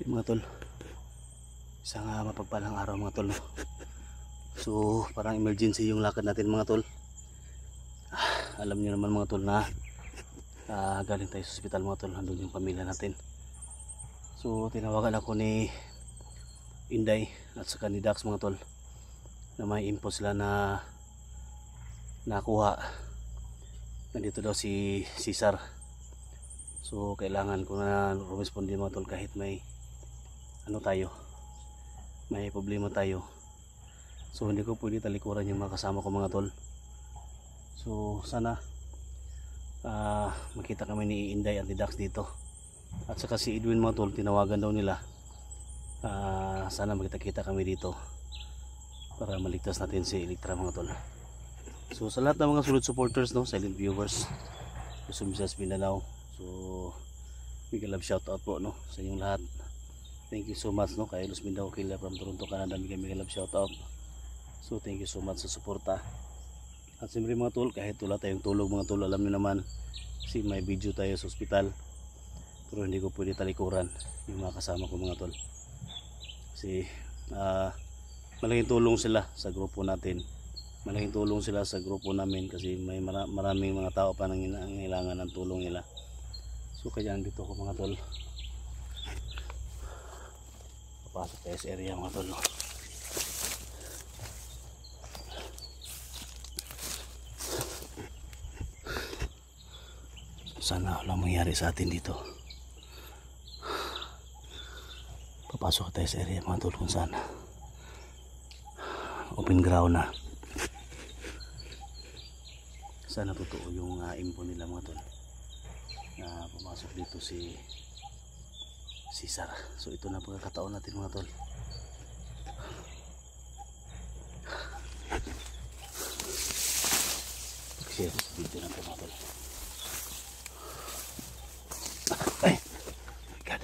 Mga tol, isang mapagpalang araw mga tol, no? So parang emergency yung lakad natin mga tol. Alam niyo naman mga tol na galing tayo sa ospital mga tol, nandun yung pamilya natin. So tinawagan ako ni Inday at saka ni Dax mga tol na may info sila na nakuha, nandito daw si Cesar. So kailangan ko na responde mga tol kahit may may problema tayo. So hindi ko pwede talikuran yung mga kasama ko mga tol. So sana makita kami ni Inday at ni Dax dito. At saka si Edwin mga tol, tinawagan daw nila. Sana magkita-kita kami dito para maligtas natin si Electra mga tol. So sa lahat ng mga solid supporters, no, silent viewers, Luzon, Visayas, Mindanao, so big love shout out po, no, sa inyong lahat. Thank you so much, no, kay Luz Mindanao Killa from Toronto, Canada, big love shout out. So thank you so much sa suporta. At siyempre mga tol, kahit wala tayong tulog mga tol, alam niyo naman kasi may video tayo sa ospital, pero hindi ko pwede talikuran yung mga kasama ko mga tol. Kasi malaking tulong sila sa grupo natin, malaking tulong sila sa grupo namin kasi may maraming mga tao pa nang nangangailangan ng tulong nila. So kaya andito ko mga tol, papasok tayo sa area mga tol, no? Sana walang mangyari sa atin dito. Papasok tayo sa area mga tol kung saan open ground na. Sana totoo yung info nila mga tol na pumasok dito si Cesar. So ito na pagkakataon natin mga tol. Pag-share sa video natin mga tol. Ay, my God,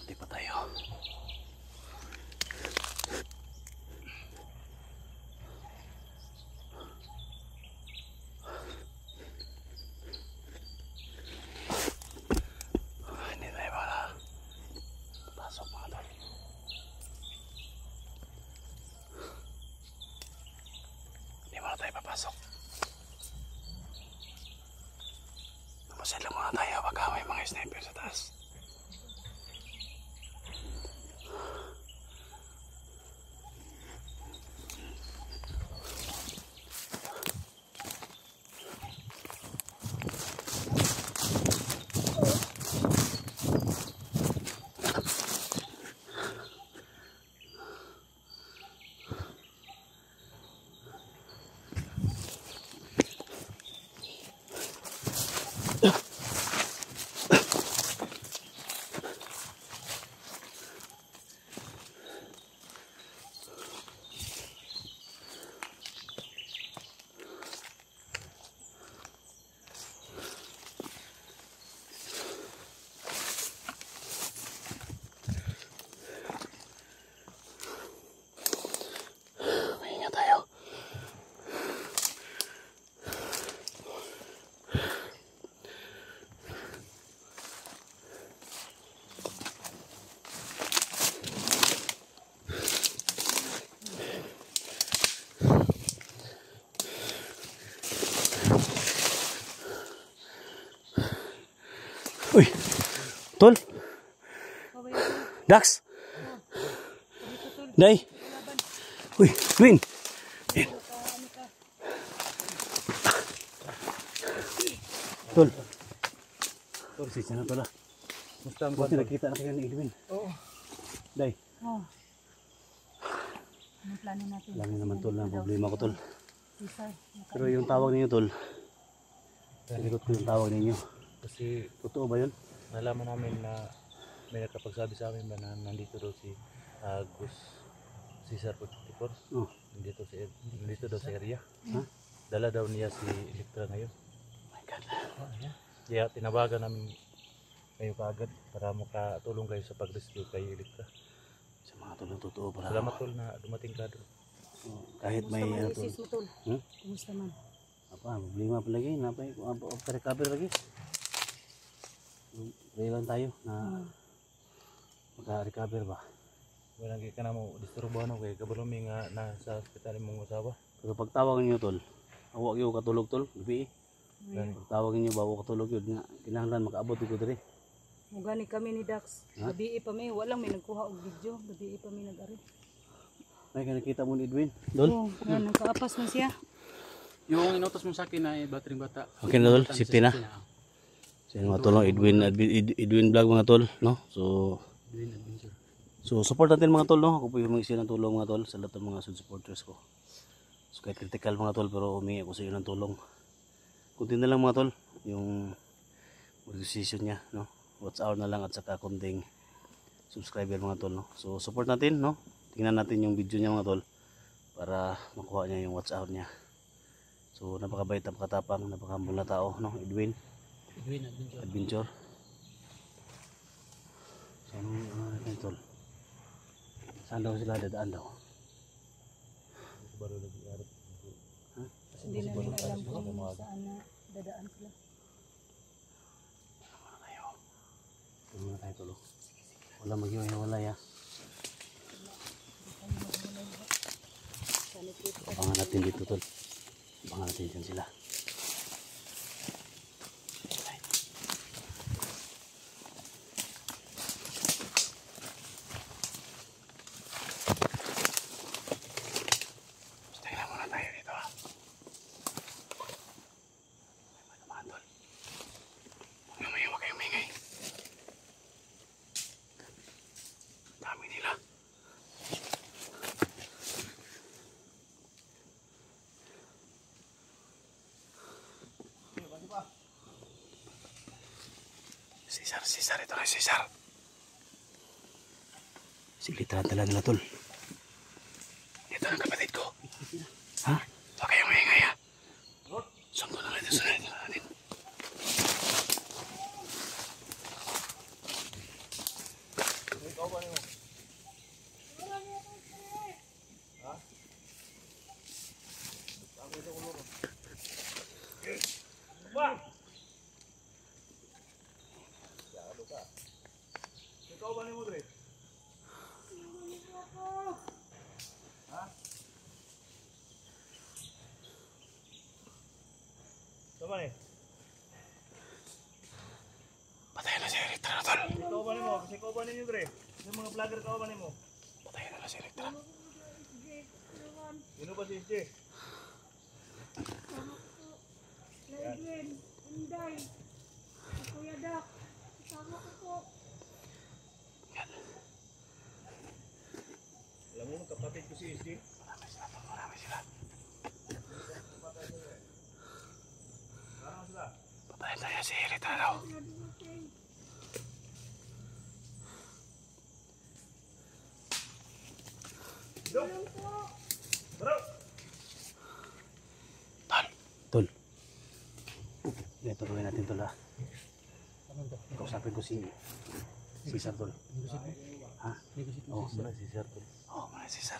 hindi pa tayo. Hindi tayo para pasok mga tol. Hindi muna tayo papasok. Napasala muna tayo baka may mga sniper sa taas. Uy, tol. Dax! Day! Uy, Edwin! Tol. Tol, sisya na tol ah. Musta ang Buti nakita na kayo ni Edwin. Oo. Day. Oh. Anong plano natin? Alam naman tol na problema ko tol. Sisay. Pero yung tawag ninyo tol, sagot ko yung tawag ninyo. Kasi Totoo ba yun? nalaman namin na may nakapagsabi sa amin ba na nandito daw si Gus Cesar 44. Oh. Nandito daw sa area. Ha? Dala daw niya si Electra ngayon. Oh my God. Kaya tinawagan namin kayo kaagad para makatulong kayo sa pag-rescue kay Electra. Sa mga tol, totoo pala. Salamat tol na dumating ka doon. Oh, kahit may ano tol. Isis mo tol. Hmm? Kumusta man? Apa, problema pa lagi. Napay, recover lagi. Pray lang tayo na maka-recover ba. Walang ka na mo disturbuhan ako kay kabalumi nga nasa hospital mong asawa. Pero pag tawag niyo tol, awak yung katulog tol, gabi. Gani. Pag tawag niyo bago katulog yun nga, kinahanglan makaabot ko diri. Mugani kami ni Dax. Ha? Gabi pa mi, walang may nagkuha og video. Gabi pa mi nag-ari. May nakita mo ni Edwin, Dol? Oh, yan nagkaapas man siya. Yung inutos mo sa akin na battery bata. Okay na tol, safety na. So yun mga tol, no? Edwin vlog mga tol, no? So support natin mga tol, no? Ako po yung mag-isi ng tulong mga tol sa lahat ng mga supporters ko. So kahit critical mga tol, pero humingi ako sa iyo ng tulong. Kunti na lang mga tol, yung decision niya, no? Watch hour na lang at saka kunting subscriber mga tol, no? So support natin, no? Tingnan natin yung video niya mga tol para makuha niya yung watch hour niya. So napakabait, napakatapang, napakahumble na tao, no? Edwin Adventure. So ano natin tol? Saan daw sila dadaan daw? Hindi namin alam kung saan na dadaan sila. Ano muna tayo tol? Wala maghiwa-hiwalay ha. Abangan natin dito tol. Abangan natin dyan sila. Stay lang muna tayo dito ha. May matamaan tol. Huwag kayong maingay. Dami nila. Cesar, ito na Cesar. Siglitan tala nila tol. Ito ang kapatid ko. Ha? Huwag kayong maingay ha. Sangko na natin, sunod na natin. Ikaw ba ni mo dre? Ha? Tama ni. Patayin na si Electra na tol. Ikaw ba ni mo? Kasi ikaw ba ninyo dre? Yung mga vlogger ikaw ba ni mo? Patayin na si Electra. Sino ba si SJ? Edwin, Inday, Kuya Dak, kasama ko po. Alam mo, kapatid ko si SJ. Marami sila. Parang sila. Patayin tayo si Electra daw. Tulong po. Bro! Tol. Ito gawin natin tol ha. Kausapin ko si Cesar tol. Ha? Oo, Sila si Sir tol. Oo, muna si Cesar.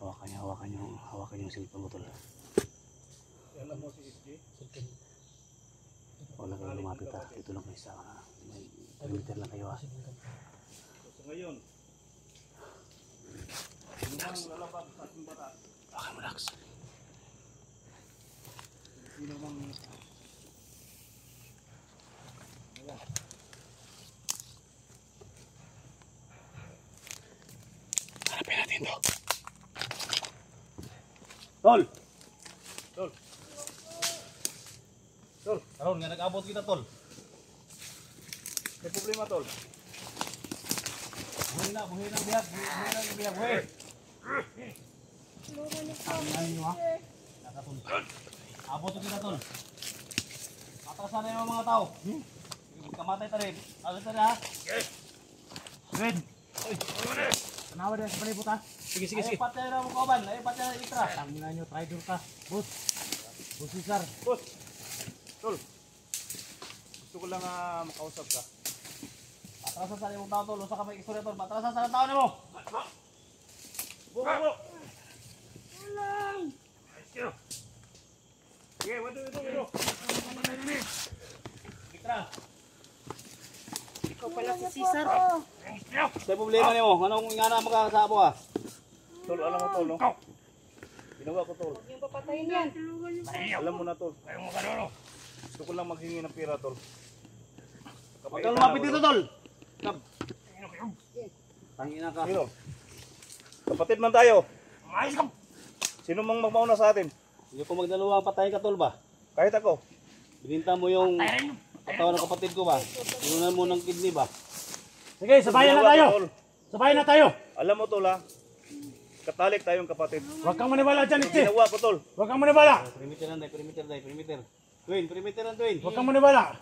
Hawakan niyo yung cellphone mo tol. Alam mo si SJ? Wala kayong lumapit ha. Dito lang kayo sa may kilometer lang kayo ha. So ngayon, Dax. lalabag sa ating bata. Baka mo Dax. Sino mang Tol! Tol! Tol, karon nga nag-abot kita, tol. May problema tol. Buhay na bihag, buhay. Tulungan niyo po. Nakatol. Abot kita, tol. Atasan na yung mga tao. Kamatay ta rin. Ano ta ha? Red! Tanawa din sa palibot ha. Sige. Ay patay na mo kauban, ay patay na itra. Tangina nyo, traitor ka. Boss! Boss Cesar! Boss! Tol! Gusto ko lang makausap ka. Patrasan sa imong tao, tol. Usa ka may istorya, tol. Patrasan sa tao nimo. Buko! Sige, wado. Itra. Ikaw pala si Cesar. Sa problema nimo, anong ingana makakasabo ha? Tol, alam mo tol, no? Ginawa ko tol. Huwag niyong papatayin yan. Alam mo na tol. Gusto ko lang maghingi ng pera tol. Huwag kang lumapit dito, tol. Kap. Tangina ka. Sino? Kapatid man tayo. Sino mang magmauna sa atin? Hindi ko magdalawang patay ka, tol ba? Kahit ako. Bininta mo yung katawan ng kapatid ko ba? Inunan mo ng kidney ba? Sige, sabayan na Ginawa tayo! ko, tol. Sabayan na tayo! Alam mo tol ha? Katalik tayong kapatid. Huwag kang maniwala dyan, Itche! Ginawa ko tol. Huwag kang maniwala! Perimeter lang, perimeter. Twin, perimeter lang, twin. Huwag kang maniwala!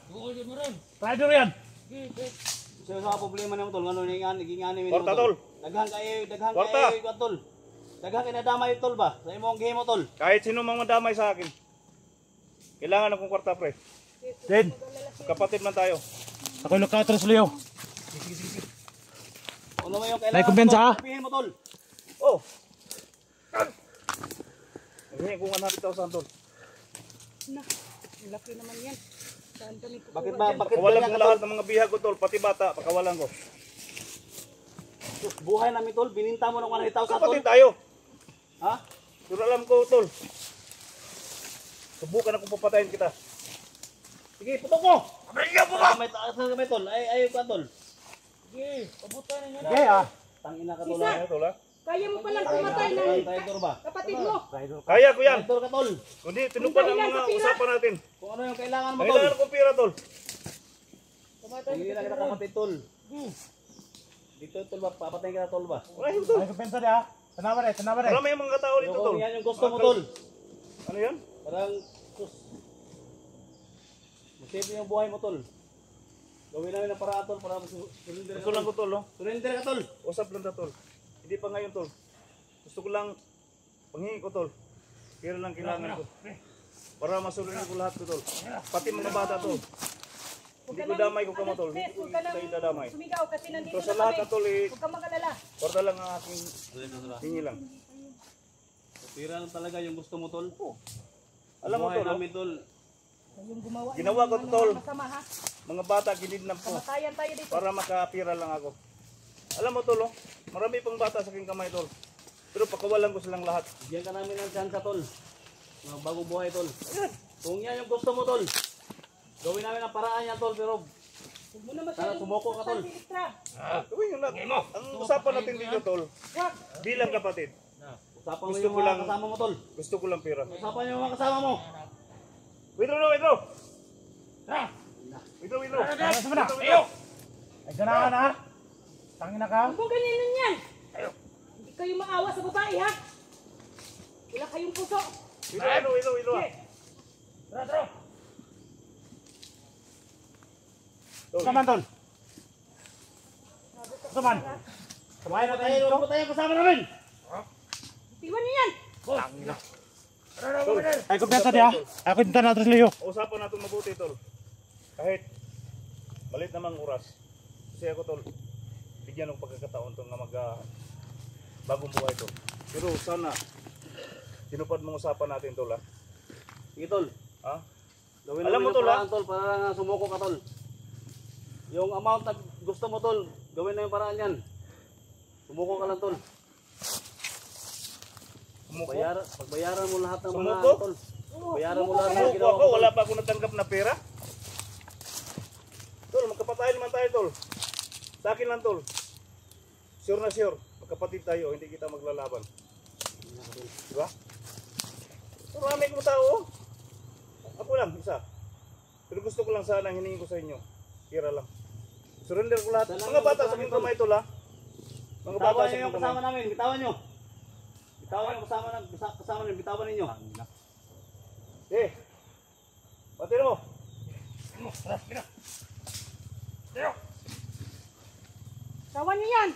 Traitor yan! So sa problema nimo, tol, ano nagingani mo, Kwarta, tol. Daghang Kwarta. kayo, tol. Daghang kinadamay, tol ba? Sa imong game mo, tol. Kahit sino mang madamay sa akin. Kailangan akong kwarta pre. Din! Kapatid man tayo. Ako'y Lucatros Leo. Ano mo yung May kailangan? kumpensa, tol, ha? sabihin mo, tol. Oh! Hindi ko 100,000 tol. Na, laki naman yan. Saan kami kukuha Bakit dyan? Pakawalan ganyan ko ka, lahat tol? ng mga bihag ko tol. Pati bata, pakawalan ko. Buhay namin, tol. Bininta mo ng 100,000, tol. Kapatid tayo. Ha? Pero alam ko tol. Subukan akong papatayin kita. Sige, putok mo. Saan kamay, tol? Ay, ka, tol. Sige ah! Tangina ka, tol. Cesar! Ano tol ha? Kaya mo palang pumatay ng Traitor ba? kapatid mo. Kaya ko yan. Traitor ka, tol. Kundi tinupad ang mga usapan natin. Kung ano yung kailangan mo, tol. Kailangan kong pera tol. Hindi na kita kapatid, tol. Dito, tol ba? Papatayin kita, tol ba? Wala yun tol. May kumpensa di ha? Tanawa rin! Marami yung mga tao dito tol. Yung yan yung gusto mo, tol. Ano yan? Parang, sus. Masipin yung buhay mo, tol. Gawin namin ang paraan, tol, para surrender Gusto lang ko tol no? Surrender ka, tol. Usap lang na tol. Hindi pa ngayon tol. Gusto ko lang panghingi ko tol. Pera lang kailangan ko. Para masulungan ko lahat ko tol. Pati mga bata tol. Hindi ko damay ko kamo tol. Hindi ko tayo dadamay. Sumigaw kasi nandito Pero sa na lahat kami. na tol eh, Huwag kang mag-alala. kwarta lang ang aking hingi lang. Pira lang talaga yung gusto mo, tol. Alam mo Buhay tol, no? namin, tol. Yung gumawa Ginawa ko ng to, mga tol. masama ha. Mga bata kinidnap ko Kamatayan tayo dito. para makapira lang ako. Alam mo tol, oh, marami pang bata sa aking kamay tol. Pero pakawalan ko silang lahat. Bigyan ka namin ng chance, tol. Mga bagong buhay, tol. Kung yan yung gusto mo, tol. Gawin namin ang paraan yan, tol. Pero Huwag mo na sana masyadong sumuko ka, tol. si Istra. Gawin yun natin. Ang usapan natin dito tol, Wag. bilang kapatid. Usapan mo Gusto yung ko mga lang- kasama mo, tol. Gusto ko lang pera. Usapan yung mga kasama mo. Withdraw na, withdraw! Withdraw! Ayos mo na! Ay ganahan ha! Tangin na ka! Huwag mo ganyan yan. Hindi kayo maawa sa babae ha. Wala kayong puso. Withdraw! Saman tol! Saman! Sabayan na tayo dito! Huwag tayo kasama namin. Tiwan niyo yan. Ay kumpensa di ha? Ako yung Lucatros Leo. Usapan natin mabuti tol. Kahit malit namang oras. Kasi ako tol, bigyan ng pagkakataon tol na bagong buhay tol. Pero sana, tinupad mong usapan natin tol ha. Sige, tol. Ha? Gawin Alam namin mo, ang tol, paraan, tol, para nga sumuko ka, tol. Yung amount na gusto mo, tol, gawin na yung paraan yan. Sumuko ka lang, tol. Sumuko? Pagbayaran mo lahat ng mga, Sumuko? tol. Bayaran mo lahat ng Sumuko ginawa ako, mo, tol. wala pa ako natanggap na pera. Tol, magkapatayin naman tayo tol. Sa akin lang tol. Sure na sure. Magkapatid tayo, hindi kita maglalaban. Diba? Marami kong tao. Ako lang, isa. Pero gusto ko lang sana, hiningi ko sa inyo. Kira lang. Surrender ko lahat. Mga bata sa akin kamay ito la. Mga bata Bitawan sa nyo yung akin kasama kamay. namin. Bitawan nyo. Bitawan yung kasama namin. Bitawan ninyo. Eh. Patin mo. Tawan niyo yan.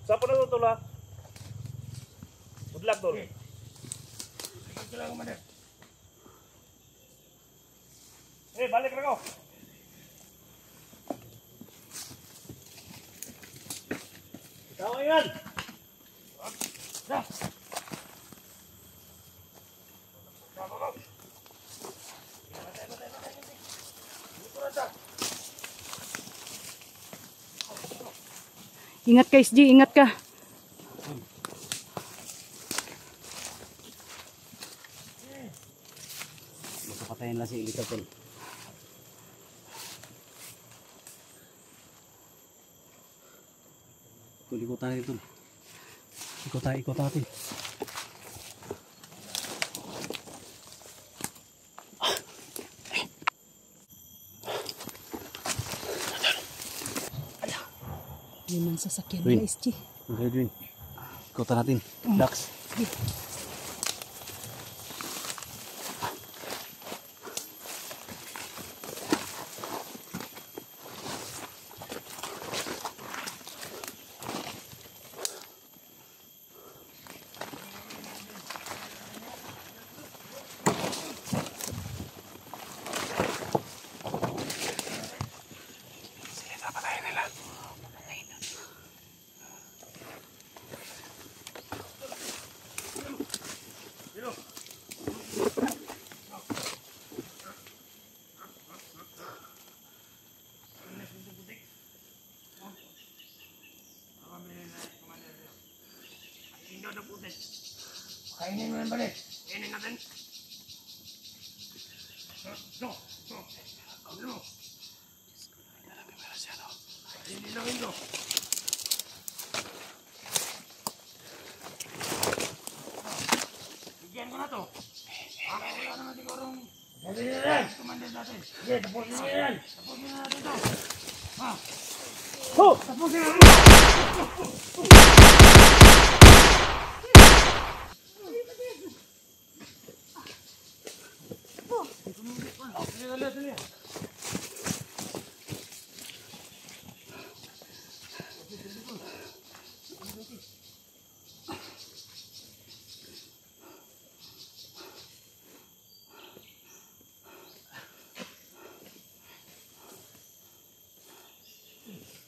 Saan pa na ito la? Good luck tol. Eh, balik na ko. Bitawan yan. Ingat ka, SG. Ingat ka. Patayin lang si Elita tol. Tol, ikutan natin tol. Ikutan natin. Yun ang sasakyan Win. nila, SG. Okay, Edwin. Ikutan natin. Dax.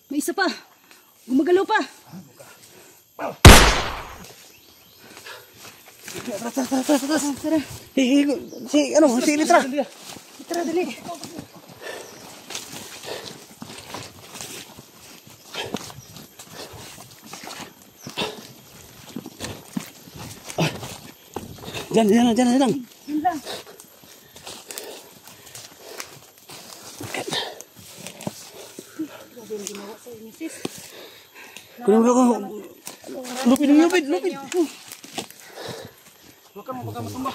May isa pa. Gumagalaw pa. Tara. Si Elitra. Tara, dali. Diyan lang. Yun lang. Grabe yung ginawa sa inyo, sis. Kunin mo ako. Lupin. Huwag ka matumba.